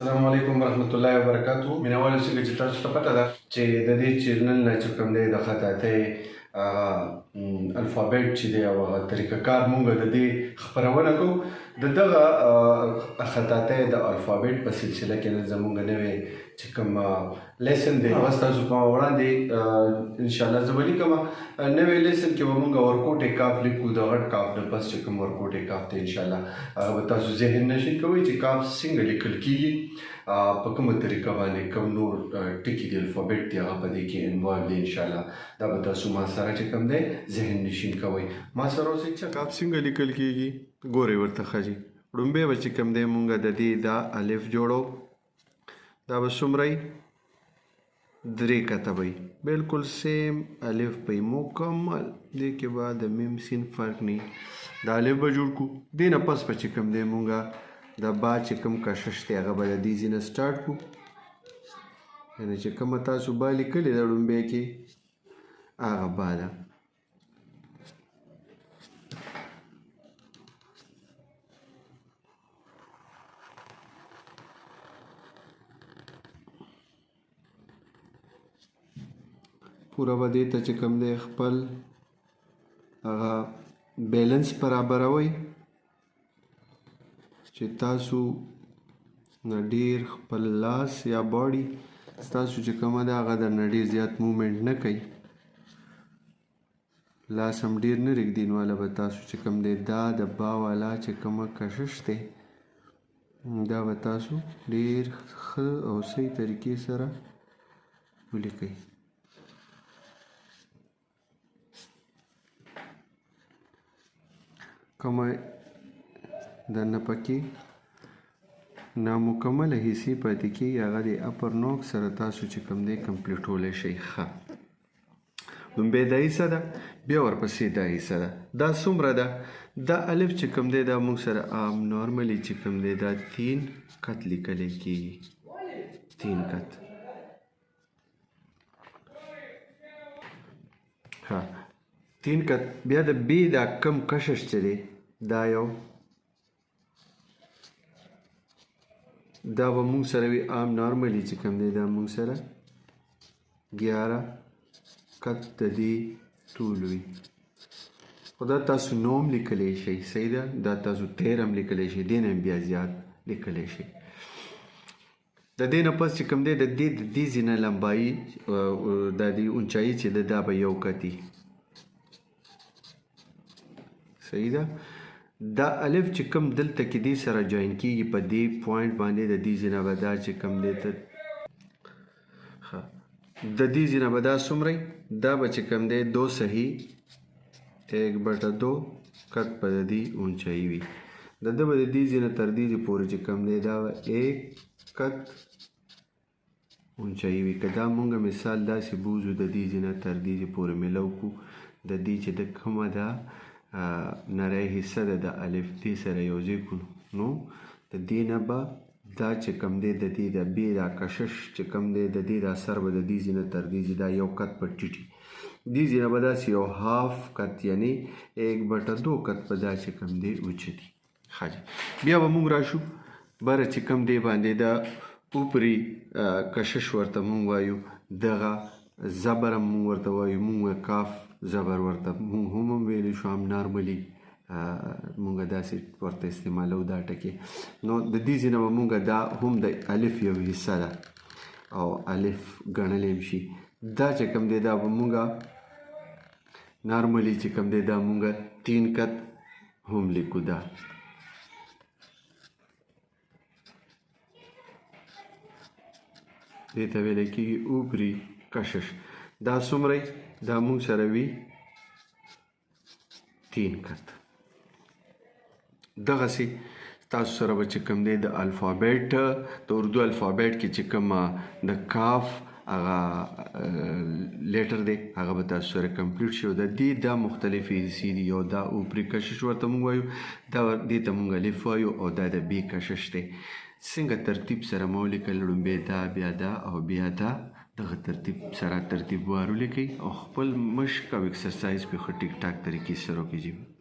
السلام علیکم ورحمت الله وبرکاتو. مینوال اوسئ چې تاسو ته پته ده چې د دې چینل نه چې کوم دی د خطاطۍ الفابیټ چې دی او هغه طریقه کار مونږ د دې خپرونه کوو. د دغه خطاطۍ د الفابیټ په سلسله کې نن زمونږ نوی چې کوم لیسن دی بس تاسو په وړاندې انشاءالله زه به لیکمه. نوی لیسن کې به مونږ ورکوټې کاف لیکو. د غټ کاف نه پس چې کوم ورکوټې کاف دی انشاءالله هغه به تاسو ذهن نشئ کوئ چې کاف څنګه لیکل کېږي، په کومه طریقه باندې کوم نور ټکي د الفابیټ دی هغه په دې کې انوالو دی انشاءالله. دا به تاسو ما سره چې کوم دی ذهن نشین کوئ. ما سره اوسئ چې کاف څنګه لیکل کېږي ګورئ ورته ښه جي. لومبی به چې کوم دی مونږ د دې دا الف جوړو. دا به څومره درې کته به بالکل سیم الف به مکمل دې کې به د میم سین فرق نه دا الف به جوړ کړو. دې نه پس به چې کوم دی مونږ دا با چې کوم کشش دی هغه به د دې ځای نه سټارټ کړو. یعنې چې کومه تاسو با لیکلې ده لومبی کې هغه با ده. پوره به دې ته چې کوم دی خپل هغه بیلنس برابروئ چې تاسو نه ډېر خپل لاس یا باډي ستاسو چې کومه ده هغه درنه ډېر زیات موومنټ نه کوي، لاس هم ډېر نه رږدي. نو هله به تاسو چې کوم دی دا د با والا چې کومه کشش دی دا به تاسو ډېر ښه او صحیح طریقې سره ولیکئ. کومه درنه پکې نامکمله حصې پاتې کېږي هغه د اپر نوک سره تاسو چې کوم دی کمپلیټولی شئ. ښه لومبی دا حصه ده، بیا ورپسې دا حصه ده. دا څومره ده؟ دا الف چې کوم دی دا موږ سره عام نارملي چې کوم دی دا 3 کت لیکلی کېږي. 3 کت. ها 3 کت. بیا د بی دا کم کشش چې دی دا یو دا به مونږ سره وي عام نارملي چې کوم دی دا مونږ سره 11 کت د دې طول وي. خو دا تاسو نوم لیکلی شئ، صحیح ده. دا تاسو 13 هم لیکلی شئ، دې نه هم بیا زیات لیکلی شئ. د دې نه پس چې کوم دی د دې ځای نه لمبایي دا د اونچایي چې ده دا به 1 کت وي، صحیح ده. دا الف چې کوم دلته کې دې سره جوین کېږي په دې پوینټ باندې د دې ځای نه به دا چې کوم دی ته د دې ځای نه به دا څومره دا به چې کوم دی 2 صحیح 1/2 کت په د دې اونچایي وي. د ده به د دې ځای نه تر دې ځای پورې چې کوم دی دا به 1 کت اونچایي وي. که دا مونږ مثال داسې بوځو د دې ځای نه تر دې ځای پورې میلو کړو د دې چې د کومه ده نری حصه ده د الف دې سره یو ځای کړو نو د دې نه به دا چې کوم دی د دې د بې دا کشش چې کوم دی د دې دا سر به د دې ځای نه تر دې ځای دا 1 کت په ټیټي دې ځای نه به داسې یو هاف کت یعنې 1/2 کت په دا چې کوم دی اوچتي. ښه جي. بیا به مونږ راشو بره چې کوم دی باندې دا اوپري کشش ورته مونږ وایو، دغه زبر هم مونږ ورته وایو، مونږ کاف زبر ورته مونږ هم ویلی شو هم نارملي مونږ داسې ورته استعمالو دا ټکي. نو د دې ځای نه به مونږ دا هم د الف یو حصه ده او الف ګڼلی هم شي. دا چې کوم دی دا به مونږ نارملي چې کوم دی دا مونږ 3 کت هم لیکو. دا دې ته ویلی کېږي اوپري کشش. دا څومره دا مونږ سره وي 3 کت. دغسې تاسو سره به چې کوم دی د الفابیټ د اردو الفابیټ کې چې کوم د کاف هغه لیټر دی هغه به تاسو سره کمپلیټ شي. د دې دا مختلفې حصې دي. یو دا اوپري کشش ورته مونږ وایو، دا دې ته مونږ الف وایو، او دا د بې کشش دی. څنګه ترتیب سره مو ولیکل لومبی دا بیا دا او بیا دا دغه ترتیب سره ترتیب وار ولیکئ او خپل مشق او اکسرسایز په ښه ټیک ټاک طریقې سره وکړئ.